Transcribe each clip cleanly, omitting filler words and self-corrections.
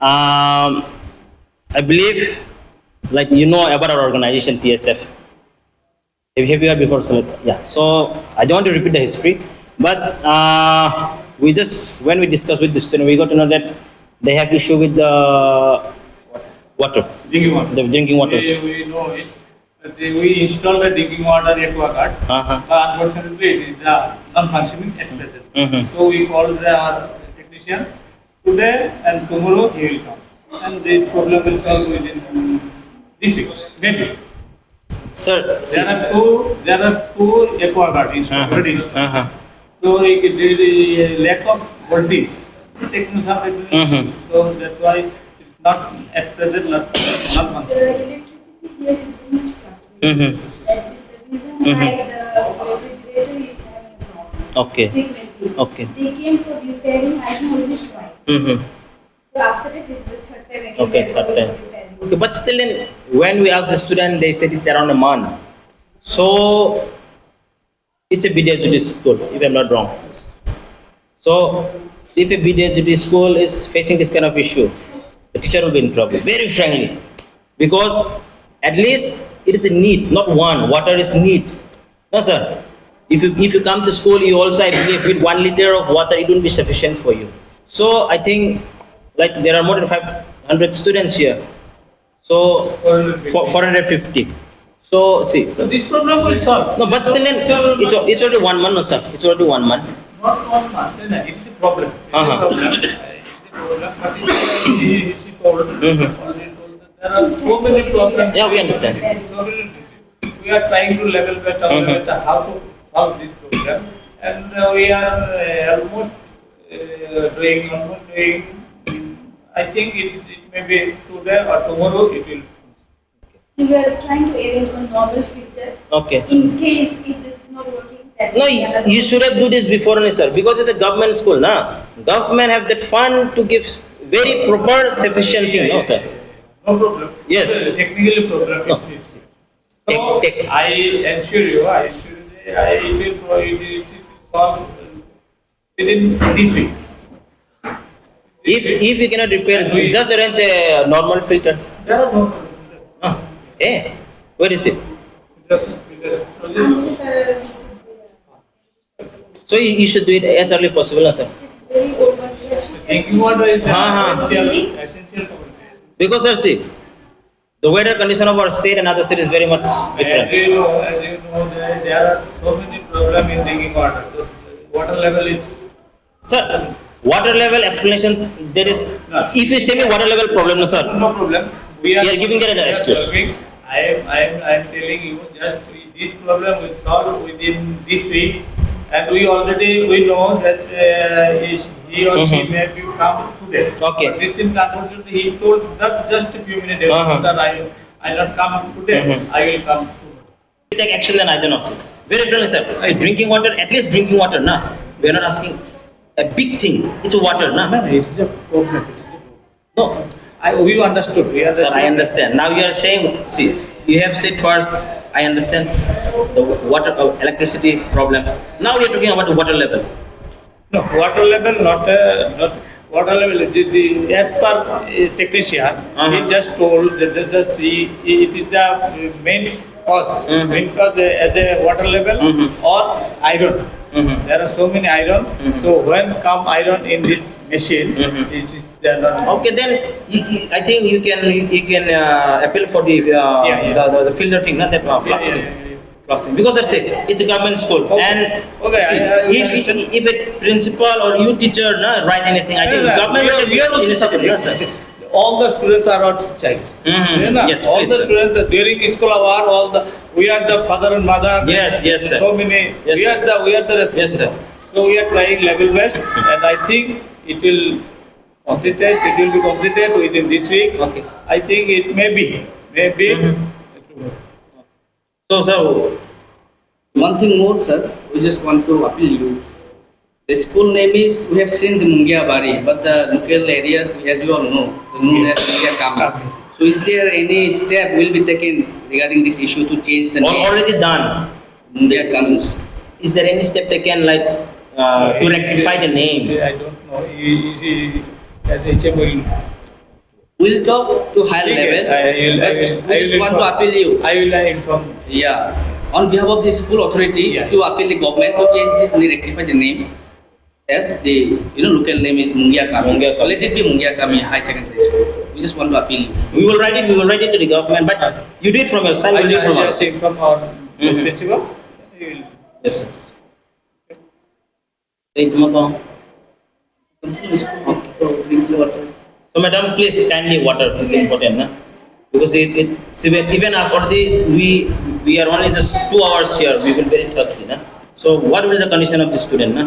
I believe, like you know about our organization TSF. Have you heard before? Yeah. So I don't want to repeat the history, but we just when we discuss with the student, we got to know that they have issue with the water, Drinking water. the drinking water. We know it. We installed a drinking water aquaguard, but unfortunately it is non-functioning at present. So we called our technician today and tomorrow he will come, and this problem will solve within this week, maybe. Sir, see, There are two aquaguard installed. So the lack of voltage, taking some issues. So that's why it's not at present not functioning. The electricity here is very much fluctuating. That is the reason why the refrigerator is having a problem. okay, Frequently. okay. They came for repairing, I think, only twice. So after that, this is the third time again. Okay, they are third going time. for repairing. Okay, but still, when we asked the student, they said it's around a month. So it's a BDHD school, if I'm not wrong. So if a BDHD school is facing this kind of issue, the teacher will be in trouble, very frankly, because at least it is a need, not one. Water is need. No, sir. If you come to school, you also, I believe, with 1 liter of water, it won't be sufficient for you. So I think, like there are more than 500 students here. So 450. So see. So this problem will solve. No, but still, it's already 1 month, no, sir. It's already 1 month. Not 1 month. It is a problem. It is a problem. It is a problem. But it's already told that there are so many problems. Yeah, we understand. So many things. We are trying to level best how to solve this problem, and we are almost doing. I think it may be today or tomorrow it will. We were trying to arrange one normal filter. Okay. In case if this is not working, that No, will be another you should have do this before, no, sir, because it's a government school, na. Government have that fund to give very proper, sufficient thing, no, sir. No problem. Yes. Technically problem. No. So Take. I ensure you, it will solve within this week. If you cannot repair, just arrange a normal filter. There are no problem. Hey, where is it? So you should do it as early possible, na, sir. It's very old, but we have shifted. Drinking water is Chilli. essential. Because, sir, see, the weather condition of our state and other state is very much As different. you know, there are so many problems in drinking water. So water level is. Sir, water level explanation, there is, No. if you say me water level problem, no, sir. No problem. We are giving that an excuse. I am telling you just this problem will solve within this week, and we know that he or she may be come today. Okay. But this is unfortunately he told that just a few minutes ago, sir, I not come today. I will come tomorrow. We take action, then I don't know. Sir. Very friendly, sir. See, drinking water, at least drinking water, na. We are not asking a big thing. It's water, na. No, it is a problem. No. We understood. Sir, I understand. Now you are saying, see, you have said first, I understand the water, electricity problem. Now we are talking about the water level. No, water level, not water level. As per technician, he just told that it is the main cause. Main cause as a water level or iron. There are so many iron. So when come iron in this machine, it is there not. Okay, then I think you can appeal for the the filter thing, not that flux thing. Flux thing. Because I say it's a government school, and see, if a principal or you teacher write anything, I think government will take initiative. No, sir. All the students are our child. Yes, all please, the sir. students during school hour, we are the father and mother. Yes, sir. So many. Yes, we are the responsible. Yes, sir. So we are trying level best, and I think it will completed. It will be completed within this week. Okay. I think it may be. So, sir, One thing more, sir, we just want to appeal you. The school name is, we have seen the Mungia Bari, but the local area, as you all know, the known as Mungia Kami. So is there any step will be taken regarding this issue to change the name? already done. Mungia Kami. Is there any step taken like to rectify the name? I don't know. HM will We'll talk to higher level. We just want to appeal you. I will inform. Yeah. On behalf of the school authority, Yeah. to appeal the government to change this name, rectify the name. Yes, the local name is Mungia Kami. Mungia Kami. Let it be Mungia Kami High Secondary School. We just want to appeal you. We will write it to the government, but you do it from your side, I we'll do it from will ours. just inform our principal. He will. Yes, sir. Wait, Mako. So, madam, please kindly water is Yes. important, na? Because even us already we are only just 2 hours here. We will very thirsty, na? So, what will be the condition of the student, na?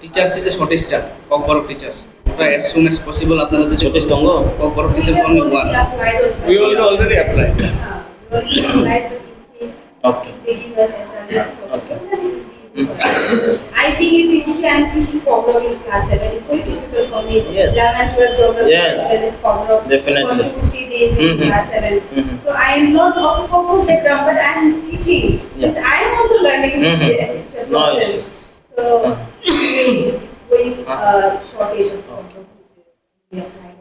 Teachers is the shortest term. Work of teachers. As soon as possible, after the Shortest tongo. work of teachers only one. We already applied. We already applied, but in case Okay. they give us as early as possible, then it will be easy for us. I think in PCT I am teaching geography in class 7. It's very difficult for me. Yes. 11 and 12 geography Yes. as well as geography. Definitely. For 2-3 days in Mhm. class 7. Mhm. So I am not of course background, but I am teaching. Yeah. It's, I am also learning. Mhm. It's a No process. issues. So it's going shortage of geography teachers. We are trying.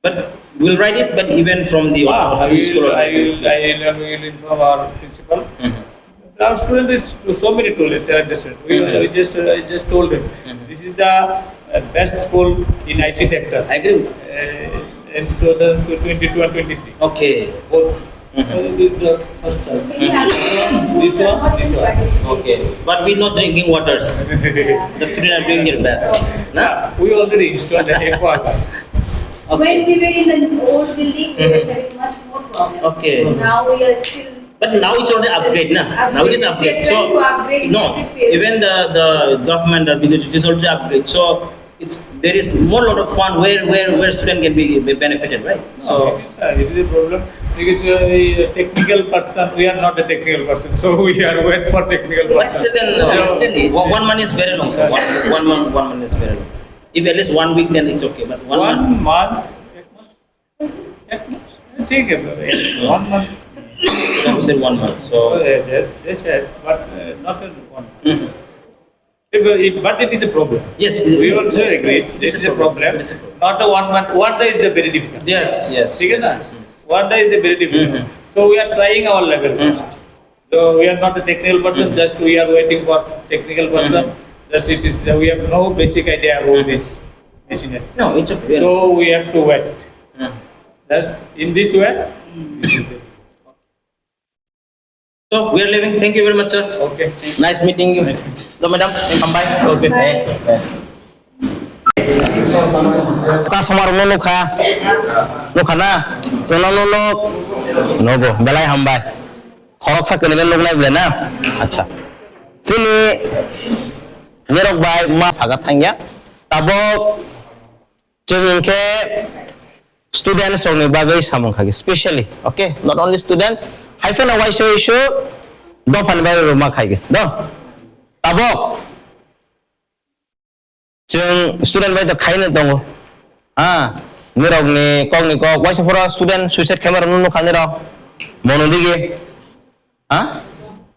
But we'll write it, but even from the I school. will inform our principal. Mhm. Our student is so many told it. We just told him this is the best school in IT sector I agree with in 2022 and 23. Okay. Both. Mhm. This is the first class. This one. Okay. But we're not drinking waters. The students are doing their best. Nah? We already installed the aqua. When we were in the old building, we were having much more problem. Okay. Now we are still. But now it's already upgrade, na? Now it is upgrade. We are trying to So upgrade no, it, we feel. even the government, the Vidyut, it is already upgrade. So there is more lot of fun where student can be benefited, right? So It is a problem because a technical person, we are not a technical person, so we are wait for technical but person. still, then, Extend it. 1 month is very long. So one month is very long. If at least 1 week, then it's okay. But 1 month. 1 month. ठीक है 1 month. I said 1 month. So. They said, but not in 1 month. Mhm. But it is a problem. Yes. We also agree. This is a problem. It is a problem. Not a 1 month. 1 day is the very difficult. Yes. Yes. ठीक है ना? 1 day is the very difficult. Mhm. So we are trying our level first. So we are not a technical person. Just we are waiting for technical person. Just it is we have no basic idea about this machinery. No, it's okay. So we have to wait. Mhm. Just in this way. This is the So we are leaving. Thank you very much, sir. okay. Nice meeting you. So, madam, come by. Okay. Customer no lukha na jono no nobo belai hambai horok sa kenile log nai bele na acha sini rokbai ma sagat thangya tabo jengke students rokni bagai samung khagi specially okay not only students hyphen awaiso issue do pan bai roma khaige do tabo जों student by the खाइनो दङ निरगनि कगनि कग वाइसफोरा student suicide camera नुनो खाने र मनोदिगे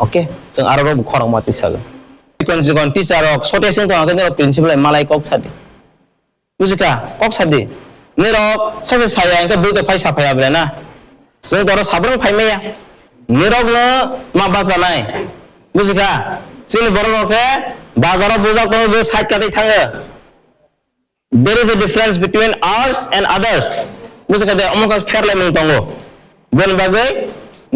okay जों आरो खरं माति sago सिकन teacher रक सटेसिं तो आगे प्रिंसिपल मालाय कग सादि बुजिका कग सादि निरग सासे साया इनका बुइदो फाइसा फाया ब्रेना जों दर साब्रं फाइमेया निरगनो मा बाजानाय बुजिका जोंनि बर'के बाजाराव बुजा को बे साइड काटे थाङो there is a difference between ours and others बुजिका दे अमका फेरलाय मं दङ बेन बागै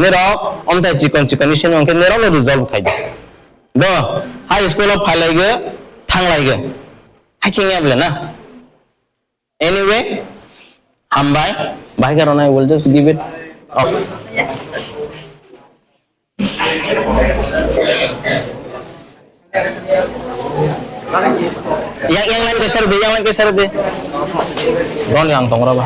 निरग अमता चिकन इसन अंके निरग नो रिजल्ट खाइदो द हाई स्कुल अफ फाइलायगो थांलायगो हाइकिं एबले ना anyway हामबाय बाय कारन I will just give it yang lain geser deh. Ron yang tong berapa?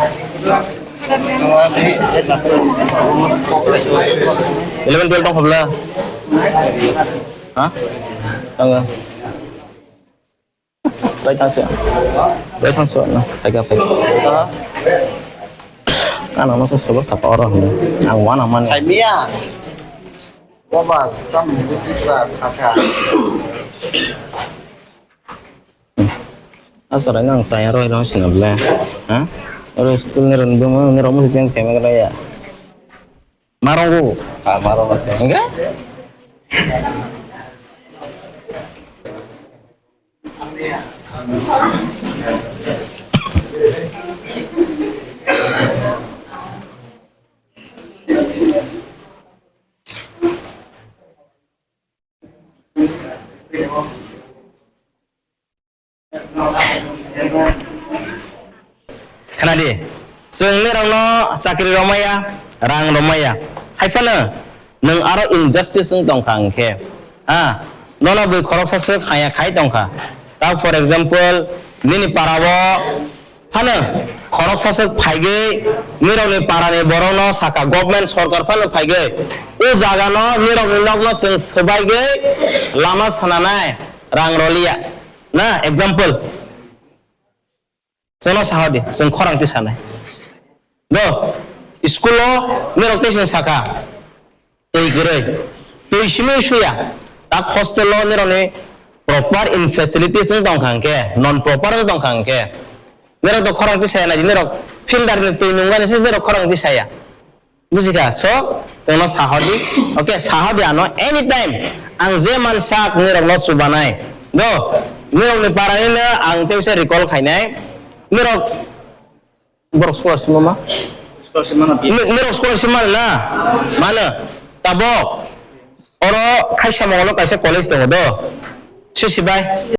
11 12 tong berapa? Hah? Tangga. Baik tangsi. Nah, khaika. Kan anak tuh sebab satu orang nih. Yang mana namanya? Khaimia. Wabah, kamu citra kakak. asal nang saya roh dong sih nabla, ah, orang school ni orang buma ni orang mesti change kayak mana ya, marong bu, marong macam, enggak? Kenapa dia? Sungni orang no cakri romaya, rang romaya. Hai fana, neng aro injustice sung tong kang ke. Ah, nono bui korok sasuk kaya kai tong ka. Tau for example, nini parawo, fana korok sasuk paige, nirok ni parane borong no saka government sorkar fana paige. U jaga no nirok ni nok no jeng sebagai lama sananai rang rolia. Nah, example. Sono sahodi, sing korang ti sana. Do, school lo nirok ti saka. Tei gere. Tei shime shuya. Tak hostel lo nirok ni proper in facilities ng tong kangke, non proper ng tong kangke. Nirok to korang ti saya na nirok pindar ni tei nungan ni nirok korang ti saya. Musika. So, sono sahodi. Okay, sahodi ano anytime ang zeman sak nirok lo subanai. Do, nirok ni parang ina ang teu se recall khainai. Nirok borok sekolah si mama. Sekolah si mana? Nirok sekolah si mana? Mana? Tabok. Oro kaisa mongolo kaisa college tong do. Sisi bay.